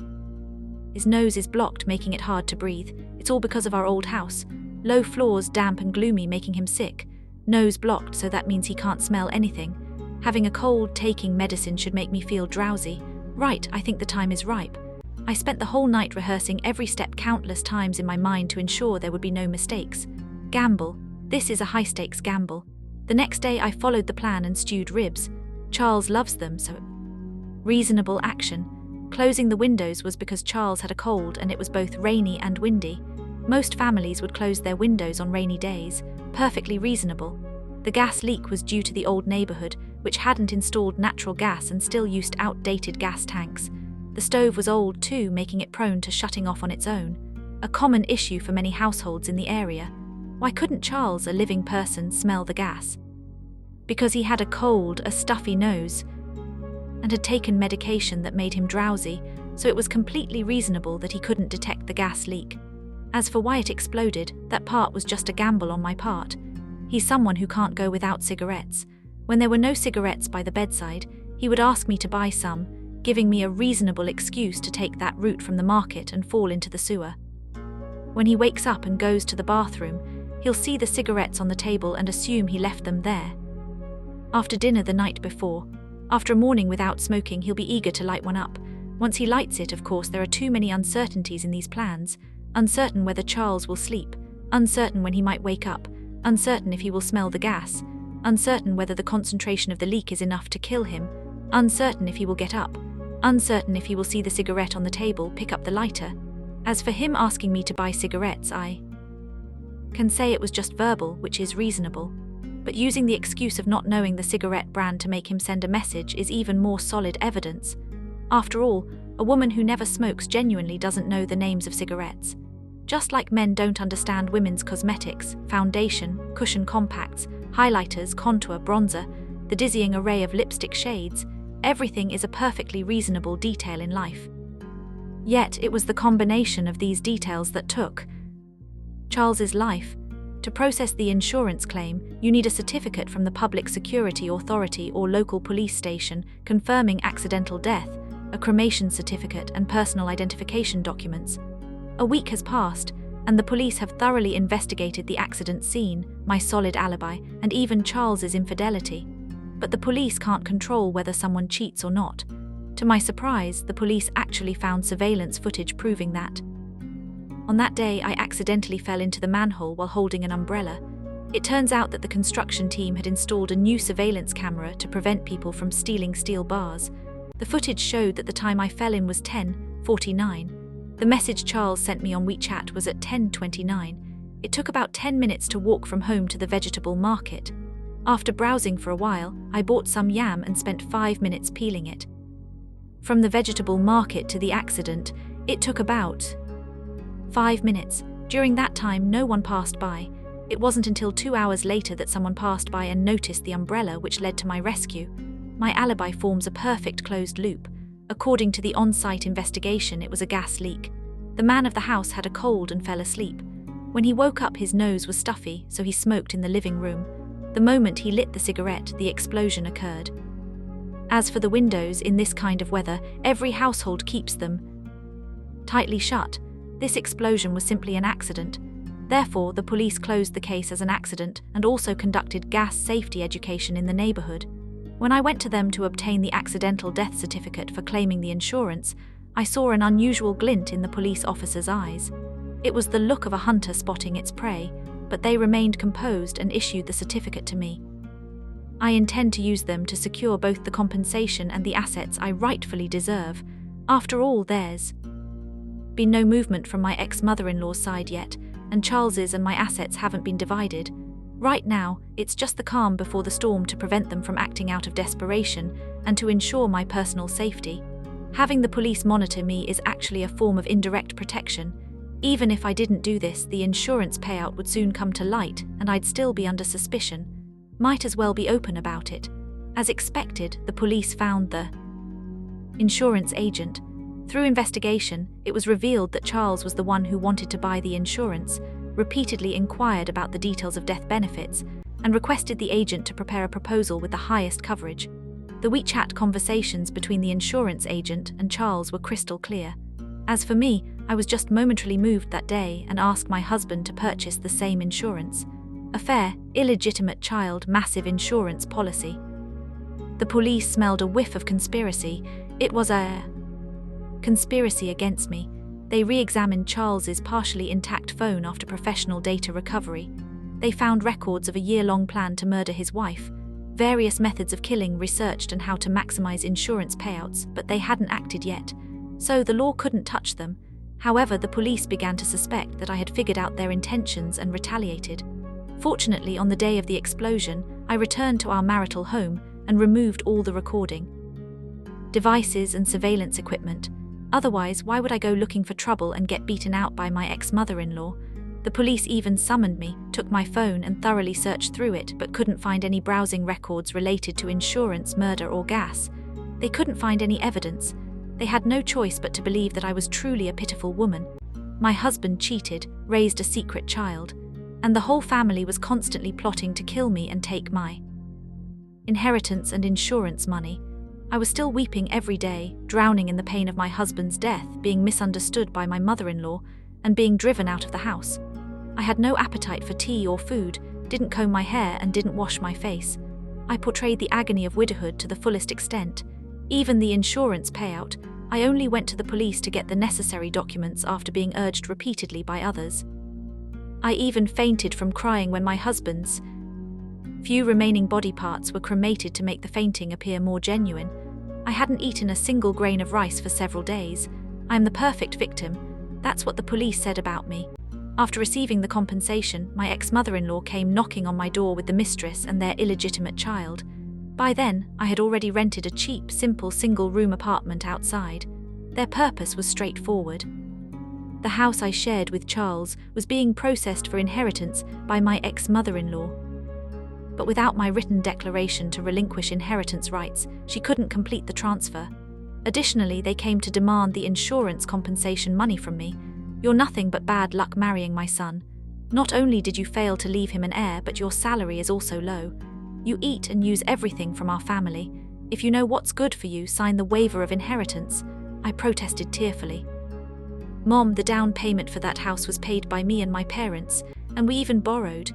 his nose is blocked, making it hard to breathe. It's all because of our old house. Low floors, damp and gloomy, making him sick. Nose blocked, so that means he can't smell anything. Having a cold, taking medicine should make me feel drowsy. Right, I think the time is ripe. I spent the whole night rehearsing every step countless times in my mind to ensure there would be no mistakes. Gamble. This is a high-stakes gamble. The next day I followed the plan and stewed ribs. Charles loves them, so reasonable action. Closing the windows was because Charles had a cold and it was both rainy and windy. Most families would close their windows on rainy days. Perfectly reasonable. The gas leak was due to the old neighborhood, which hadn't installed natural gas and still used outdated gas tanks. The stove was old too, making it prone to shutting off on its own. A common issue for many households in the area. Why couldn't Charles, a living person, smell the gas? Because he had a cold, a stuffy nose, and had taken medication that made him drowsy, so it was completely reasonable that he couldn't detect the gas leak. As for why it exploded, that part was just a gamble on my part. He's someone who can't go without cigarettes. When there were no cigarettes by the bedside, he would ask me to buy some, giving me a reasonable excuse to take that route from the market and fall into the sewer. When he wakes up and goes to the bathroom, he'll see the cigarettes on the table and assume he left them there. After dinner the night before, after a morning without smoking, he'll be eager to light one up. Once he lights it, of course, there are too many uncertainties in these plans. Uncertain whether Charles will sleep, uncertain when he might wake up, uncertain if he will smell the gas, uncertain whether the concentration of the leak is enough to kill him, uncertain if he will get up, uncertain if he will see the cigarette on the table, pick up the lighter. As for him asking me to buy cigarettes, I can say it was just verbal, which is reasonable. But using the excuse of not knowing the cigarette brand to make him send a message is even more solid evidence. After all, a woman who never smokes genuinely doesn't know the names of cigarettes. Just like men don't understand women's cosmetics, foundation, cushion compacts, highlighters, contour, bronzer, the dizzying array of lipstick shades, everything is a perfectly reasonable detail in life. Yet it was the combination of these details that took Charles's life. To process the insurance claim, you need a certificate from the Public Security Authority or local police station confirming accidental death, a cremation certificate and personal identification documents. A week has passed, and the police have thoroughly investigated the accident scene, my solid alibi, and even Charles's infidelity. But the police can't control whether someone cheats or not. To my surprise, the police actually found surveillance footage proving that. On that day, I accidentally fell into the manhole while holding an umbrella. It turns out that the construction team had installed a new surveillance camera to prevent people from stealing steel bars. The footage showed that the time I fell in was 10:49. The message Charles sent me on WeChat was at 10:29. It took about 10 minutes to walk from home to the vegetable market. After browsing for a while, I bought some yam and spent 5 minutes peeling it. From the vegetable market to the accident, it took about 5 minutes. During that time, no one passed by. It wasn't until 2 hours later that someone passed by and noticed the umbrella, which led to my rescue. My alibi forms a perfect closed loop. According to the on-site investigation, it was a gas leak. The man of the house had a cold and fell asleep. When he woke up, his nose was stuffy, so he smoked in the living room. The moment he lit the cigarette, the explosion occurred. As for the windows, in this kind of weather, every household keeps them tightly shut. This explosion was simply an accident. Therefore, the police closed the case as an accident and also conducted gas safety education in the neighborhood. When I went to them to obtain the accidental death certificate for claiming the insurance, I saw an unusual glint in the police officer's eyes. It was the look of a hunter spotting its prey, but they remained composed and issued the certificate to me. I intend to use them to secure both the compensation and the assets I rightfully deserve. After all, there's been no movement from my ex-mother-in-law's side yet, and Charles's and my assets haven't been divided. Right now, it's just the calm before the storm to prevent them from acting out of desperation and to ensure my personal safety. Having the police monitor me is actually a form of indirect protection. Even if I didn't do this, the insurance payout would soon come to light and I'd still be under suspicion. Might as well be open about it. As expected, the police found the insurance agent. Through investigation, it was revealed that Charles was the one who wanted to buy the insurance, repeatedly inquired about the details of death benefits, and requested the agent to prepare a proposal with the highest coverage. The WeChat conversations between the insurance agent and Charles were crystal clear. As for me, I was just momentarily moved that day and asked my husband to purchase the same insurance. A fair, illegitimate child massive insurance policy. The police smelled a whiff of conspiracy. It was a conspiracy against me. They re-examined Charles's partially intact phone after professional data recovery. They found records of a year-long plan to murder his wife, various methods of killing researched and how to maximize insurance payouts, but they hadn't acted yet, so the law couldn't touch them. However, the police began to suspect that I had figured out their intentions and retaliated. Fortunately, on the day of the explosion, I returned to our marital home and removed all the recording devices and surveillance equipment. Otherwise, why would I go looking for trouble and get beaten out by my ex-mother-in-law? The police even summoned me, took my phone and thoroughly searched through it, but couldn't find any browsing records related to insurance, murder or gas. They couldn't find any evidence. They had no choice but to believe that I was truly a pitiful woman. My husband cheated, raised a secret child, and the whole family was constantly plotting to kill me and take my inheritance and insurance money. I was still weeping every day, drowning in the pain of my husband's death, being misunderstood by my mother-in-law, and being driven out of the house. I had no appetite for tea or food, didn't comb my hair and didn't wash my face. I portrayed the agony of widowhood to the fullest extent. Even the insurance payout, I only went to the police to get the necessary documents after being urged repeatedly by others. I even fainted from crying when my husband's few remaining body parts were cremated to make the fainting appear more genuine. I hadn't eaten a single grain of rice for several days. I am the perfect victim. That's what the police said about me. After receiving the compensation, my ex-mother-in-law came knocking on my door with the mistress and their illegitimate child. By then, I had already rented a cheap, simple single-room apartment outside. Their purpose was straightforward. The house I shared with Charles was being processed for inheritance by my ex-mother-in-law. But without my written declaration to relinquish inheritance rights, she couldn't complete the transfer. Additionally, they came to demand the insurance compensation money from me. You're nothing but bad luck marrying my son. Not only did you fail to leave him an heir, but your salary is also low. You eat and use everything from our family. If you know what's good for you, sign the waiver of inheritance. I protested tearfully. Mom, the down payment for that house was paid by me and my parents, and we even borrowed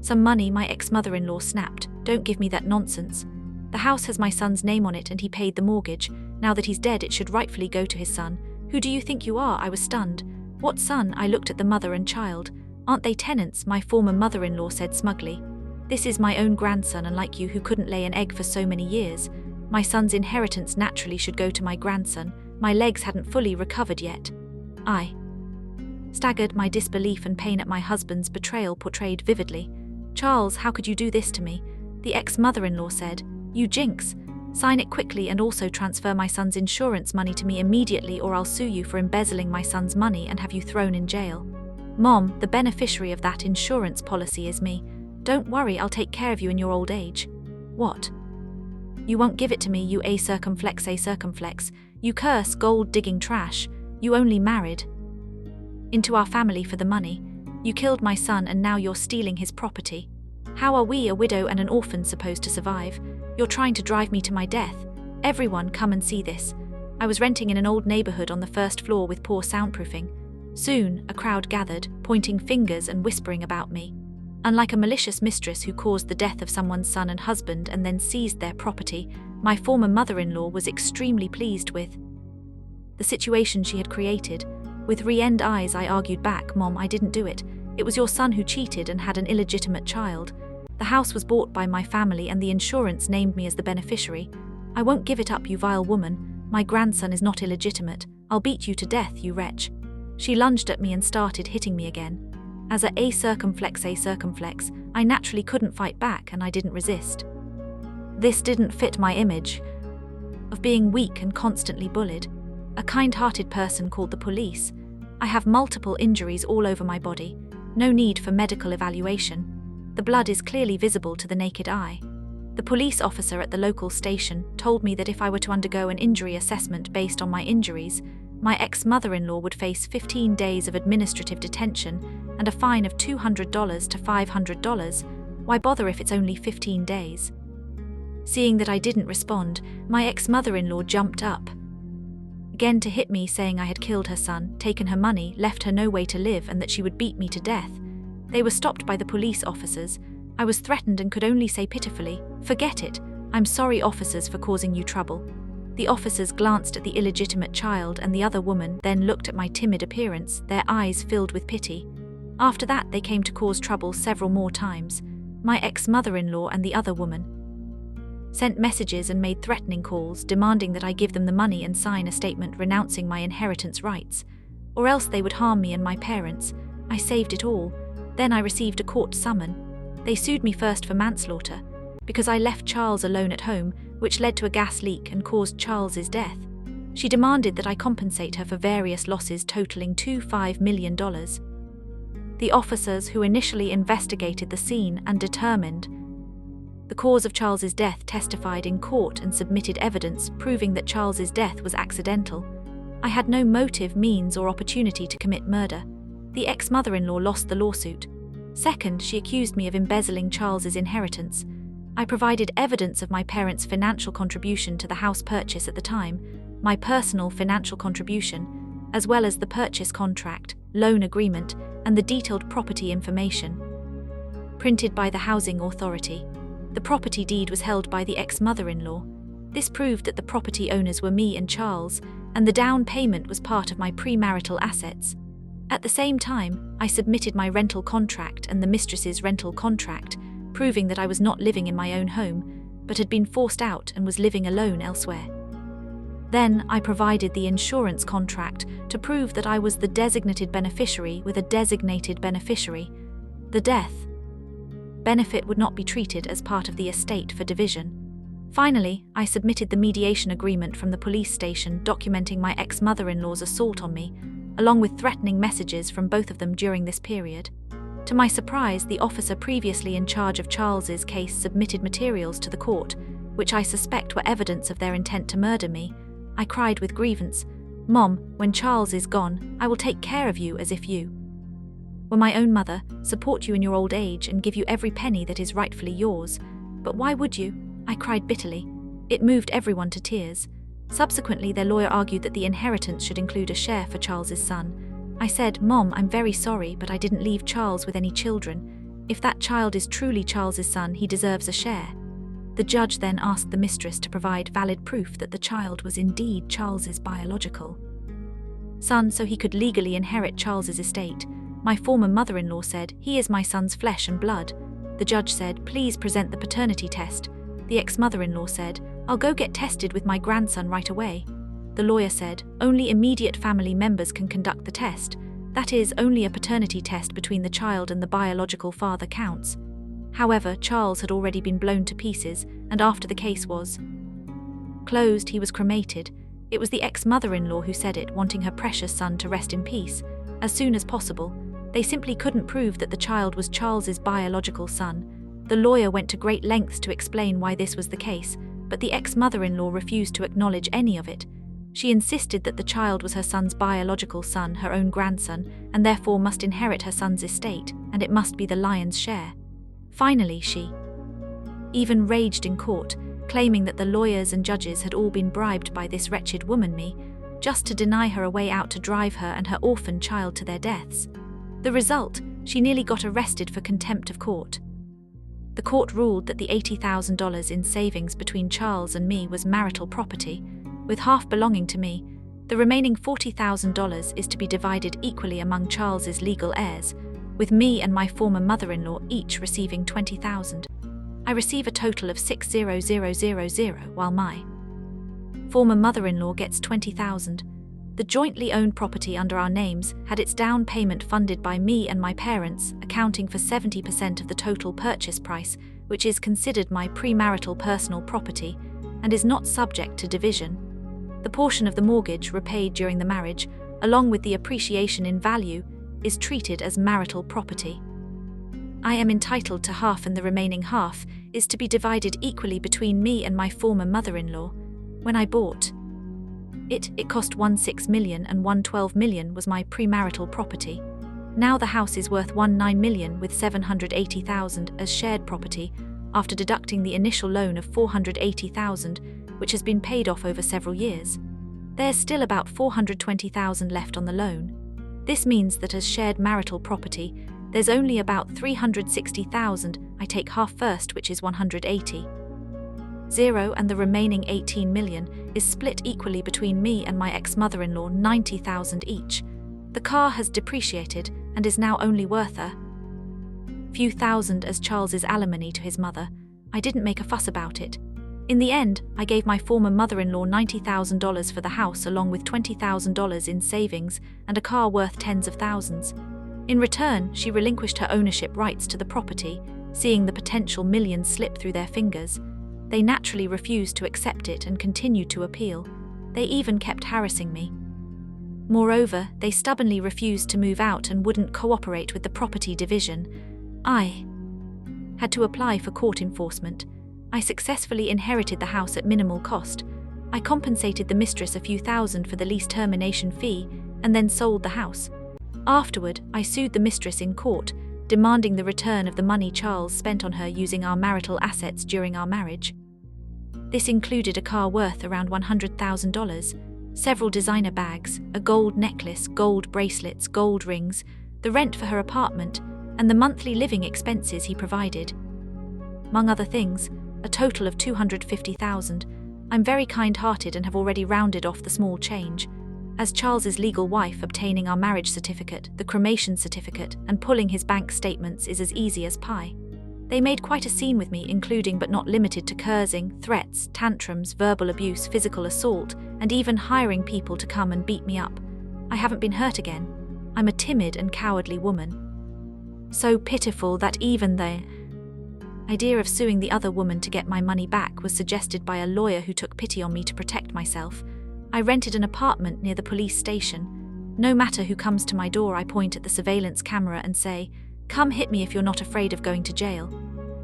some money. My ex-mother-in-law snapped. Don't give me that nonsense. The house has my son's name on it and he paid the mortgage. Now that he's dead, it should rightfully go to his son. Who do you think you are? I was stunned. What son? I looked at the mother and child. Aren't they tenants? My former mother-in-law said smugly. This is my own grandson, unlike you who couldn't lay an egg for so many years. My son's inheritance naturally should go to my grandson. My legs hadn't fully recovered yet. I staggered, my disbelief and pain at my husband's betrayal portrayed vividly. Charles, how could you do this to me? The ex-mother-in-law said. You jinx. Sign it quickly and also transfer my son's insurance money to me immediately, or I'll sue you for embezzling my son's money and have you thrown in jail. Mom, the beneficiary of that insurance policy is me. Don't worry, I'll take care of you in your old age. What? You won't give it to me, you a circumflex. You curse gold-digging trash. You only married into our family for the money. You killed my son and now you're stealing his property. How are we, a widow and an orphan, supposed to survive? You're trying to drive me to my death. Everyone, come and see this. I was renting in an old neighborhood on the first floor with poor soundproofing. Soon, a crowd gathered, pointing fingers and whispering about me. Unlike a malicious mistress who caused the death of someone's son and husband and then seized their property, my former mother-in-law was extremely pleased with the situation she had created. With re-end eyes, I argued back, Mom, I didn't do it. It was your son who cheated and had an illegitimate child. The house was bought by my family and the insurance named me as the beneficiary. I won't give it up, you vile woman. My grandson is not illegitimate. I'll beat you to death, you wretch. She lunged at me and started hitting me again. As a circumflex, I naturally couldn't fight back and I didn't resist. This didn't fit my image of being weak and constantly bullied. A kind-hearted person called the police. I have multiple injuries all over my body. No need for medical evaluation. The blood is clearly visible to the naked eye. The police officer at the local station told me that if I were to undergo an injury assessment based on my injuries, my ex-mother-in-law would face 15 days of administrative detention and a fine of $200 to $500. Why bother if it's only 15 days? Seeing that I didn't respond, my ex-mother-in-law jumped up again to hit me, saying I had killed her son, taken her money, left her no way to live, and that she would beat me to death. They were stopped by the police officers. I was threatened and could only say pitifully, "Forget it. I'm sorry, officers, for causing you trouble." The officers glanced at the illegitimate child and the other woman, then looked at my timid appearance, their eyes filled with pity. After that, they came to cause trouble several more times. My ex-mother-in-law and the other woman sent messages and made threatening calls, demanding that I give them the money and sign a statement renouncing my inheritance rights, or else they would harm me and my parents. I saved it all. Then I received a court summon. They sued me first for manslaughter, because I left Charles alone at home, which led to a gas leak and caused Charles's death. She demanded that I compensate her for various losses totaling $25 million. The officers who initially investigated the scene and determined the cause of Charles's death testified in court and submitted evidence proving that Charles's death was accidental. I had no motive, means, or opportunity to commit murder. The ex-mother-in-law lost the lawsuit. Second, she accused me of embezzling Charles's inheritance. I provided evidence of my parents' financial contribution to the house purchase at the time, my personal financial contribution, as well as the purchase contract, loan agreement, and the detailed property information printed by the housing authority. The property deed was held by the ex-mother-in-law. This proved that the property owners were me and Charles, and the down payment was part of my premarital assets. At the same time, I submitted my rental contract and the mistress's rental contract, proving that I was not living in my own home, but had been forced out and was living alone elsewhere. Then I provided the insurance contract to prove that I was the designated beneficiary with a designated beneficiary. The death benefit would not be treated as part of the estate for division. Finally, I submitted the mediation agreement from the police station documenting my ex-mother-in-law's assault on me, along with threatening messages from both of them during this period. To my surprise, the officer previously in charge of Charles's case submitted materials to the court, which I suspect were evidence of their intent to murder me. I cried with grievance, "Mom, when Charles is gone, I will take care of you as if you were my own mother, support you in your old age, and give you every penny that is rightfully yours. But why would you?" I cried bitterly. It moved everyone to tears. Subsequently, their lawyer argued that the inheritance should include a share for Charles's son. I said, "Mom, I'm very sorry, but I didn't leave Charles with any children. If that child is truly Charles's son, he deserves a share." The judge then asked the mistress to provide valid proof that the child was indeed Charles's biological son so he could legally inherit Charles's estate. My former mother-in-law said, "He is my son's flesh and blood." The judge said, "Please present the paternity test." The ex-mother-in-law said, "I'll go get tested with my grandson right away." The lawyer said, "Only immediate family members can conduct the test. That is, only a paternity test between the child and the biological father counts." However, Charles had already been blown to pieces, and after the case was closed, he was cremated. It was the ex-mother-in-law who said it, wanting her precious son to rest in peace as soon as possible. They simply couldn't prove that the child was Charles's biological son. The lawyer went to great lengths to explain why this was the case, but the ex-mother-in-law refused to acknowledge any of it. She insisted that the child was her son's biological son, her own grandson, and therefore must inherit her son's estate, and it must be the lion's share. Finally, she even raged in court, claiming that the lawyers and judges had all been bribed by this wretched woman, me, just to deny her a way out to drive her and her orphan child to their deaths. The result, she nearly got arrested for contempt of court. The court ruled that the $80,000 in savings between Charles and me was marital property, with half belonging to me. The remaining $40,000 is to be divided equally among Charles's legal heirs, with me and my former mother-in-law each receiving $20,000. I receive a total of $6,000, while my former mother-in-law gets $20,000. The jointly owned property under our names had its down payment funded by me and my parents, accounting for 70% of the total purchase price, which is considered my premarital personal property and is not subject to division. The portion of the mortgage repaid during the marriage, along with the appreciation in value, is treated as marital property. I am entitled to half, and the remaining half is to be divided equally between me and my former mother-in-law. When I bought it cost $16 million, and $12 million was my premarital property. Now the house is worth $19 million with $780,000 as shared property after deducting the initial loan of $480,000, which has been paid off over several years. There's still about $420,000 left on the loan. This means that as shared marital property, there's only about $360,000. I take half first, which is $180,000, and the remaining $18 million is split equally between me and my ex-mother-in-law, $90,000 each. The car has depreciated and is now only worth a few thousand as Charles's alimony to his mother. I didn't make a fuss about it. In the end, I gave my former mother-in-law $90,000 for the house along with $20,000 in savings and a car worth tens of thousands. In return, she relinquished her ownership rights to the property, seeing the potential millions slip through their fingers. They naturally refused to accept it and continued to appeal. They even kept harassing me. Moreover, they stubbornly refused to move out and wouldn't cooperate with the property division. I had to apply for court enforcement. I successfully inherited the house at minimal cost. I compensated the mistress a few thousand for the lease termination fee and then sold the house. Afterward, I sued the mistress in court, demanding the return of the money Charles spent on her using our marital assets during our marriage. This included a car worth around $100,000, several designer bags, a gold necklace, gold bracelets, gold rings, the rent for her apartment, and the monthly living expenses he provided. Among other things, a total of $250,000. I'm very kind-hearted and have already rounded off the small change. As Charles's legal wife, obtaining our marriage certificate, the cremation certificate, and pulling his bank statements is as easy as pie. They made quite a scene with me, including but not limited to cursing, threats, tantrums, verbal abuse, physical assault, and even hiring people to come and beat me up. I haven't been hurt again. I'm a timid and cowardly woman. So pitiful that even the idea of suing the other woman to get my money back was suggested by a lawyer who took pity on me to protect myself. I rented an apartment near the police station. No matter who comes to my door, I point at the surveillance camera and say, "Come hit me if you're not afraid of going to jail."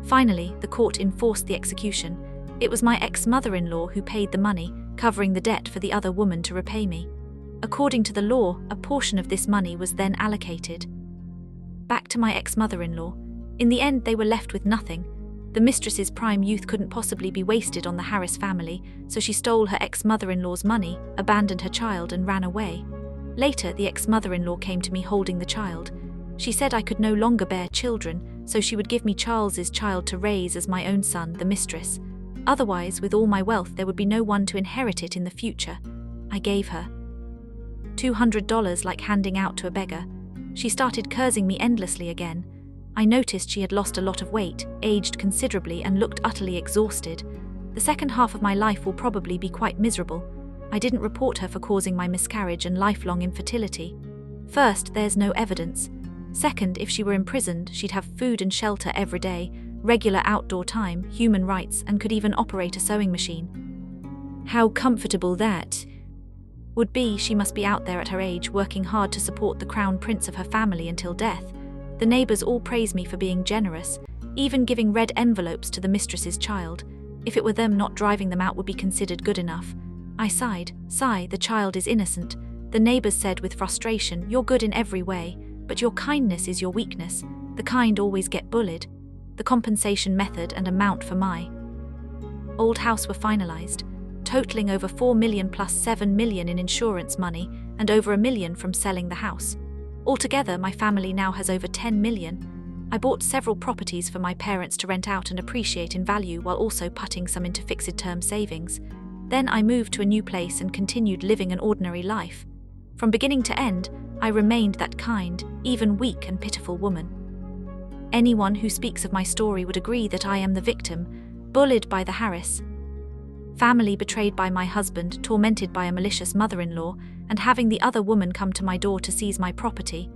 Finally, the court enforced the execution. It was my ex-mother-in-law who paid the money, covering the debt for the other woman to repay me. According to the law, a portion of this money was then allocated back to my ex-mother-in-law. In the end, they were left with nothing. The mistress's prime youth couldn't possibly be wasted on the Harris family, so she stole her ex-mother-in-law's money, abandoned her child, and ran away. Later, the ex-mother-in-law came to me holding the child. She said I could no longer bear children, so she would give me Charles's child to raise as my own son, the mistress. Otherwise, with all my wealth, there would be no one to inherit it in the future. I gave her $200 like handing out to a beggar. She started cursing me endlessly again. I noticed she had lost a lot of weight, aged considerably, and looked utterly exhausted. The second half of my life will probably be quite miserable. I didn't report her for causing my miscarriage and lifelong infertility. First, there's no evidence. Second, if she were imprisoned, she'd have food and shelter every day, regular outdoor time, human rights, and could even operate a sewing machine. How comfortable that would be. She must be out there at her age, working hard to support the crown prince of her family until death. The neighbors all praise me for being generous, even giving red envelopes to the mistress's child. If it were them, not driving them out would be considered good enough. I sighed. Sigh, the child is innocent. The neighbors said with frustration, "You're good in every way, but your kindness is your weakness. The kind always get bullied." The compensation method and amount for my old house were finalized, totaling over $4 million plus $7 million in insurance money and over $1 million from selling the house. Altogether, my family now has over $10 million. I bought several properties for my parents to rent out and appreciate in value while also putting some into fixed-term savings. Then I moved to a new place and continued living an ordinary life. From beginning to end, I remained that kind, even weak and pitiful woman. Anyone who speaks of my story would agree that I am the victim, bullied by the Harris family, betrayed by my husband, tormented by a malicious mother-in-law, and having the other woman come to my door to seize my property.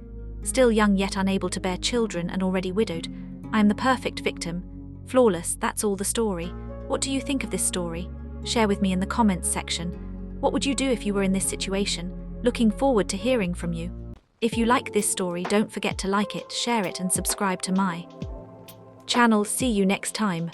Still young yet unable to bear children and already widowed, I am the perfect victim. Flawless, that's all the story. What do you think of this story? Share with me in the comments section. What would you do if you were in this situation? Looking forward to hearing from you. If you like this story, don't forget to like it, share it, and subscribe to my channel. See you next time.